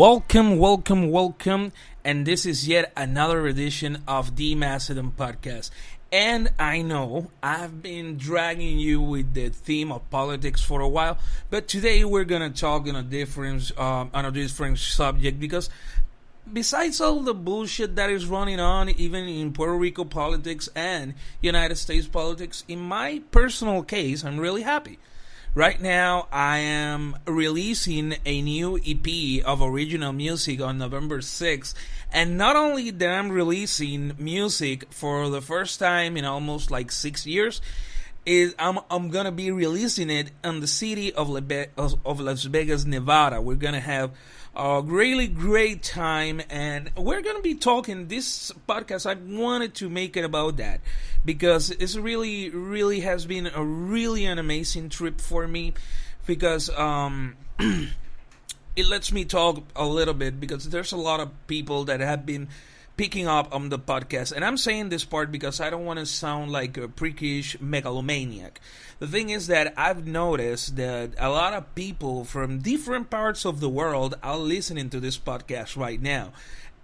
Welcome, and this is yet another edition of the Macedon Podcast. And I know I've been dragging you with the theme of politics for a while, but today we're gonna talk on a different subject because besides all the bullshit that is running on, even in Puerto Rico politics and United States politics, in my personal case, I'm really happy. Right now, I am releasing a new EP of original music on November 6th. And not only that I'm releasing music for the first time in almost like 6 years, I'm gonna be releasing it in the city of Las Vegas, Nevada. We're gonna have a really great time, and we're gonna be talking. This podcast, I wanted to make it about that because it's really has been an amazing trip for me because it lets me talk a little bit because there's a lot of people that have been picking up on the podcast, and I'm saying this part because I don't want to sound like a prickish megalomaniac. The thing is that I've noticed that a lot of people from different parts of the world are listening to this podcast right now.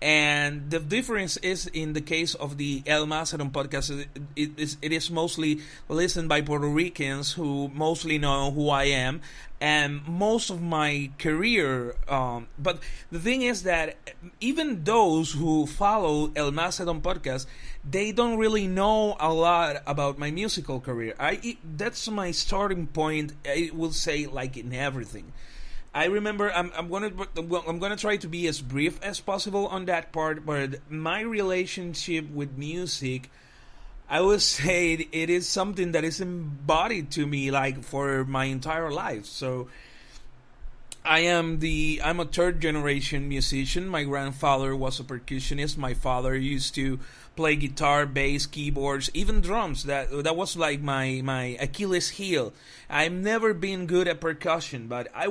And the difference is in the case of the El Macedon podcast, it is mostly listened by Puerto Ricans who mostly know who I am and most of my career. But the thing is that even those who follow El Macedon podcast, they don't really know a lot about my musical career. That's my starting point. I will say, like in everything. I remember I'm gonna try to be as brief as possible on that part, but my relationship with music, I would say it is something that is embodied to me like for my entire life. So I'm a third generation musician. My grandfather was a percussionist. My father used to play guitar, bass, keyboards, even drums. That was like my Achilles heel. I've never been good at percussion, but I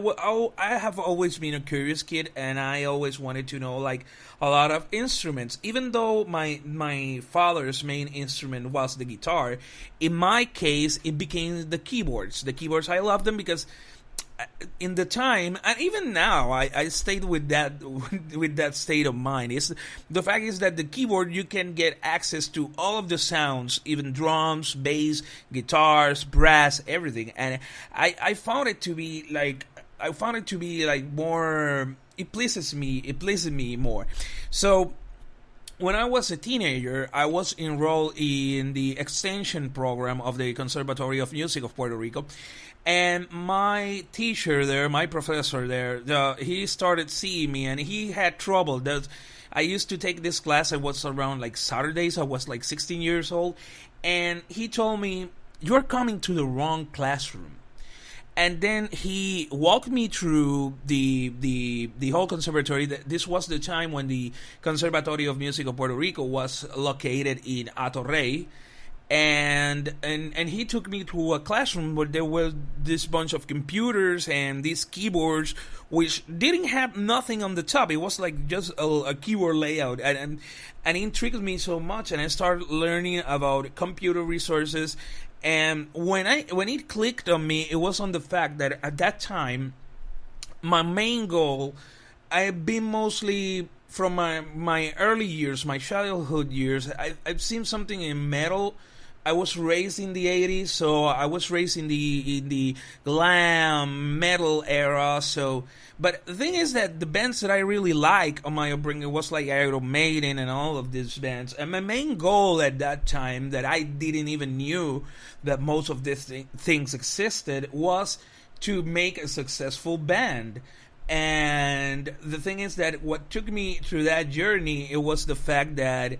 have always been a curious kid, and I always wanted to know like a lot of instruments. Even though my father's main instrument was the guitar, in my case it became the keyboards. The keyboards, I love them because in the time, and even now, I stayed with that state of mind. The fact is that the keyboard, you can get access to all of the sounds, even drums, bass, guitars, brass, everything. And I found it to be like more. It pleases me more. So when I was a teenager, I was enrolled in the extension program of the Conservatory of Music of Puerto Rico. And my teacher there, my professor there, he started seeing me, and he had trouble. I used to take this class. I was around like Saturdays. I was like 16 years old. And he told me, "You're coming to the wrong classroom." And then he walked me through the whole conservatory. This was the time when the Conservatory of Music of Puerto Rico was located in Atorrey. And he took me to a classroom where there was this bunch of computers and these keyboards which didn't have nothing on the top. It was like just a keyboard layout, and it intrigued me so much, and I started learning about computer resources. And when it clicked on me, it was on the fact that at that time my main goal, I've been mostly from my early years, my childhood years, I've seen something in metal. I was raised in the 80s, so I was raised in the glam metal era. So, but the thing is that the bands that I really like on my upbringing was like Iron Maiden and all of these bands. And my main goal at that time, that I didn't even knew that most of these things existed, was to make a successful band. And the thing is that what took me through that journey, it was the fact that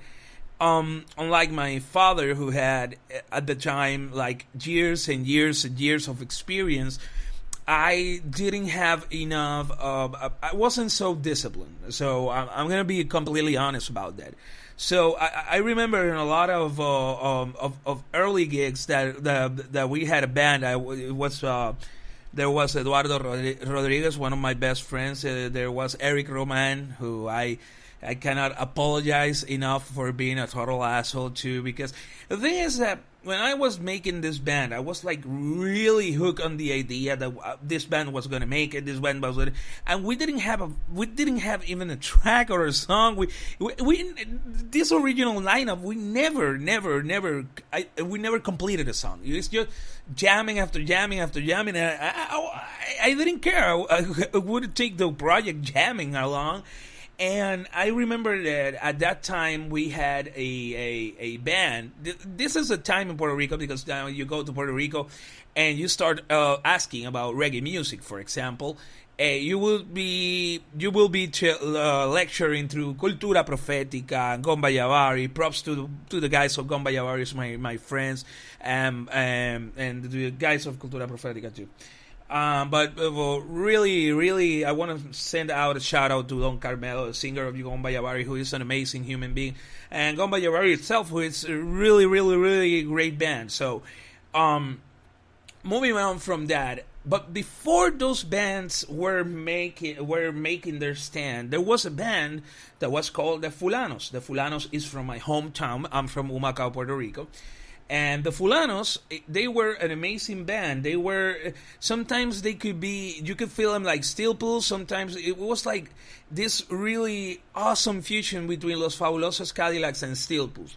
unlike my father, who had at the time like years and years and years of experience, I didn't have enough I wasn't so disciplined. So I'm gonna be completely honest about that. So I remember in a lot of early gigs that we had a band. There was Eduardo Rodriguez, one of my best friends. There was Eric Roman, who I I cannot apologize enough for being a total asshole too, because the thing is that when I was making this band, I was like really hooked on the idea that this band was gonna make it. This band was gonna, and we didn't have even a track or a song. We this original lineup, we never completed a song. It's just jamming after jamming after jamming, and I didn't care. I would take the project jamming along. And I remember that at that time we had a band. This is a time in Puerto Rico, because now you go to Puerto Rico and you start asking about reggae music, for example. You will be lecturing through Cultura Profética, Gomba Yavari. Props to the guys of Gomba Yavari, my friends, and the guys of Cultura Profética too. But really, I want to send out a shout out to Don Carmelo, the singer of Gomba Yavari, who is an amazing human being, and Gomba Yavari itself, who is a really great band. So, moving on from that, but before those bands were making their stand, there was a band that was called the Fulanos. The Fulanos is from my hometown. I'm from Humacao, Puerto Rico. And the Fulanos, they were an amazing band. They were, sometimes they could be, you could feel them like Steel Pulse. Sometimes it was like this really awesome fusion between Los Fabulosos Cadillacs and Steel Pulse.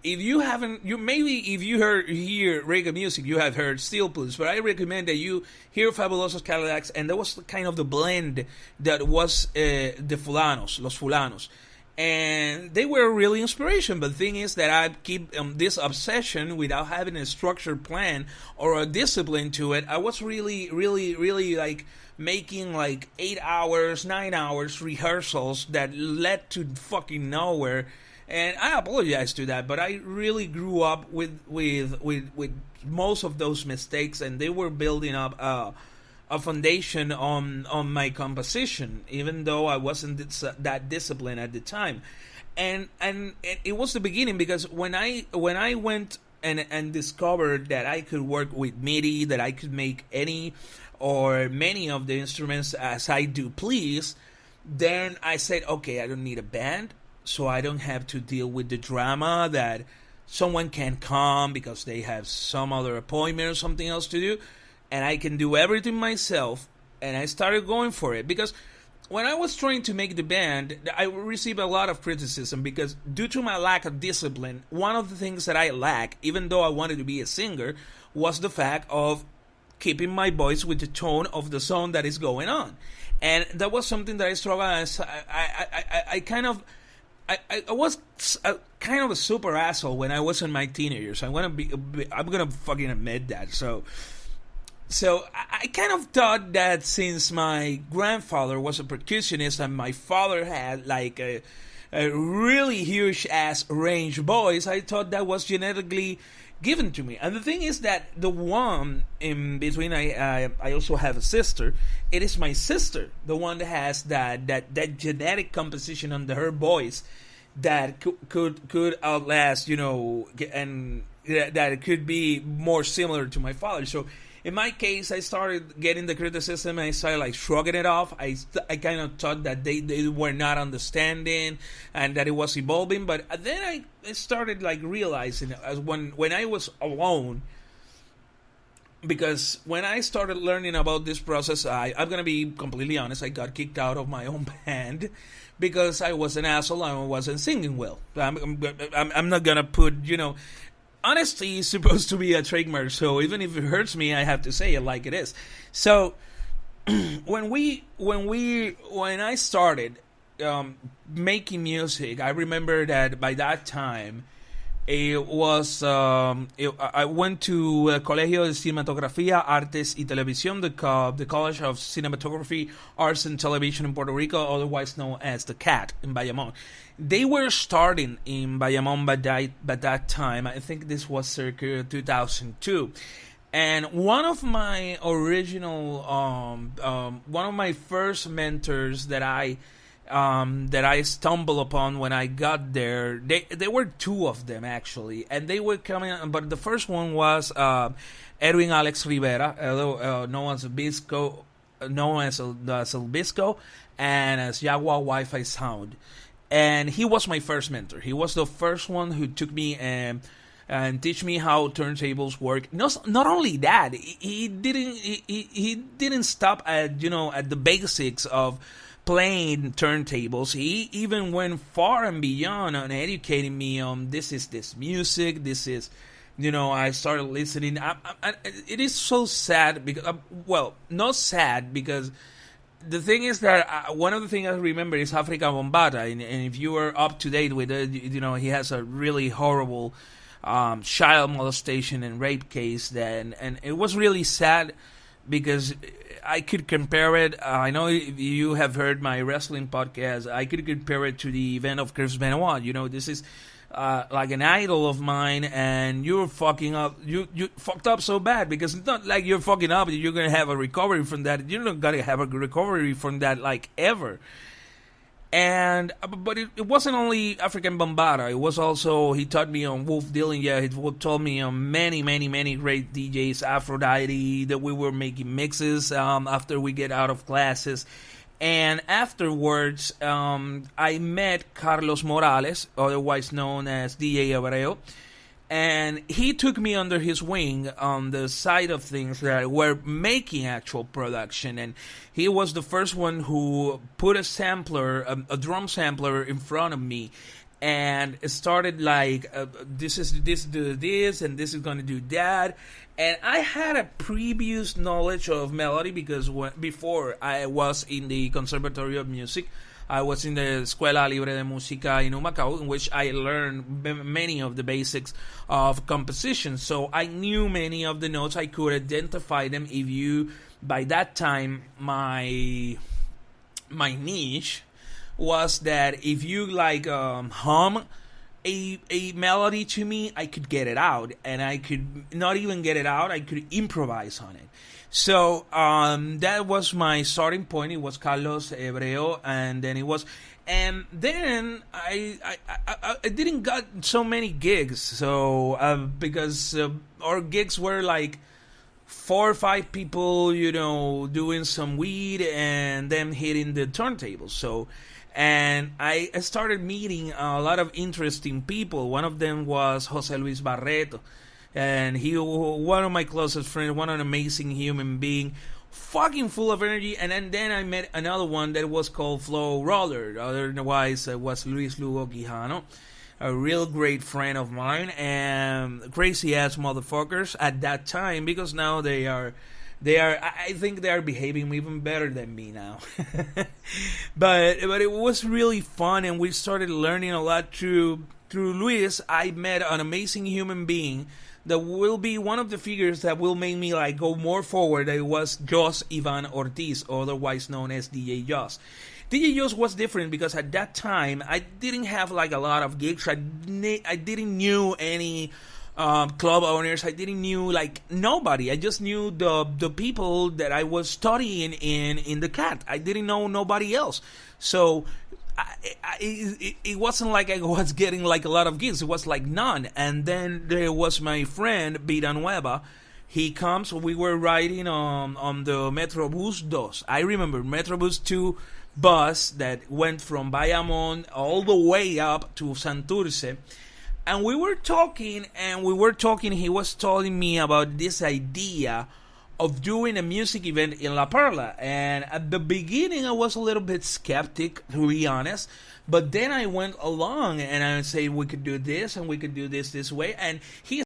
If you haven't, if you hear reggae music, you have heard Steel Pulse. But I recommend that you hear Fabulosos Cadillacs, and that was kind of the blend that was the Fulanos, Los Fulanos. And they were really inspiration. But the thing is that I keep this obsession without having a structured plan or a discipline to it. I was really like making like 8 hours, 9 hours rehearsals that led to fucking nowhere. And I apologize to that, but I really grew up with most of those mistakes, and they were building up a foundation on my composition, even though I wasn't that disciplined at the time. And it was the beginning, because when I went and discovered that I could work with MIDI, that I could make any or many of the instruments as I do please, then I said, okay, I don't need a band, so I don't have to deal with the drama that someone can come because they have some other appointment or something else to do, and I can do everything myself. And I started going for it, because when I was trying to make the band, I received a lot of criticism, because due to my lack of discipline, one of the things that I lack, even though I wanted to be a singer, was the fact of keeping my voice with the tone of the song that is going on. And that was something that I struggled with. I was kind of a super asshole when I was in my teenagers. I'm gonna fucking admit that. So I kind of thought that since my grandfather was a percussionist and my father had like a really huge ass range voice, I thought that was genetically given to me. And the thing is that the one in between, I also have a sister. It is my sister, the one that has that genetic composition under her voice that could outlast, and that it could be more similar to my father. So in my case, I started getting the criticism, and I started like shrugging it off. I kind of thought that they were not understanding and that it was evolving. But then I started like realizing, as when I was alone, because when I started learning about this process, I'm going to be completely honest, I got kicked out of my own band because I was an asshole and I wasn't singing well. I'm not going to put, honesty is supposed to be a trademark, so even if it hurts me, I have to say it like it is. So when I started making music, I remember that by that time it was I went to Colegio de Cinematografía, Artes y Televisión, the College of Cinematography, Arts and Television in Puerto Rico, otherwise known as the CAT in Bayamón. They were starting in Bayamón by that time. I think this was circa 2002. And one of my original, one of my first mentors that I stumbled upon when I got there, there were two of them actually, and they were coming. But the first one was Edwin Alex Rivera, known as Bisco, known as El Bisco, and as Jaguar Wi-Fi Sound. and he was my first mentor. He was the first one who took me and teach me how turntables work. Not only that, he didn't stop at at the basics of playing turntables. He even went far and beyond on educating me on this music. This is I started listening. It is so sad because well, not sad because the thing is that one of the things I remember is Africa Bombata, and if you were up to date with it, he has a really horrible child molestation and rape case. And it was really sad because I could compare it. I know you have heard my wrestling podcast. I could compare it to the event of Chris Benoit. This is like an idol of mine, and you're fucking up. You fucked up so bad because it's not like you're fucking up. You're gonna have a recovery from that. You're not gonna have a recovery from that like ever. And but it wasn't only African Bambata. It was also, he taught me on Wolf Dillinger. He told me on many great DJs, Aphrodite, that we were making mixes after we get out of classes. And afterwards, I met Carlos Morales, otherwise known as DJ Abreu. And he took me under his wing on the side of things that were making actual production. And he was the first one who put a sampler, a drum sampler in front of me. And it started like, this do this, and this is going to do that. And I had a previous knowledge of melody because before I was in the Conservatory of Music, I was in the Escuela Libre de Música in Humacao, in which I learned many of the basics of composition. So I knew many of the notes. I could identify them. By that time, my niche was that if you like hum a melody to me, I could get it out, and I could not even get it out. I could improvise on it. So that was my starting point. It was Carlos Hebreo, and then I didn't got so many gigs. So because our gigs were like 4 or 5 people, doing some weed and then hitting the turntables. So. And I started meeting a lot of interesting people. One of them was Jose Luis Barreto. And he, one of my closest friends, an amazing human being, fucking full of energy. And then I met another one that was called Flow Roller. Otherwise, it was Luis Lugo Quijano, a real great friend of mine. And crazy ass motherfuckers at that time, because now I think they are behaving even better than me now. but it was really fun, and we started learning a lot through Luis. I met an amazing human being that will be one of the figures that will make me like go more forward. It was Jos Ivan Ortiz, otherwise known as DJ Jos. DJ Jos was different because at that time I didn't have like a lot of gigs. I didn't knew any club owners. I didn't knew like nobody. I just knew the people that I was studying in the CAT. I didn't know nobody else. So it wasn't like I was getting like a lot of gigs. It was like none. And then there was my friend Vida Nueva. He comes. We were riding on the Metrobus 2. I remember Metrobus 2 bus that went from Bayamon all the way up to Santurce. And we were talking, he was telling me about this idea of doing a music event in La Perla. And at the beginning, I was a little bit skeptic, to be honest. But then I went along and I said, we could do this and we could do this way. And he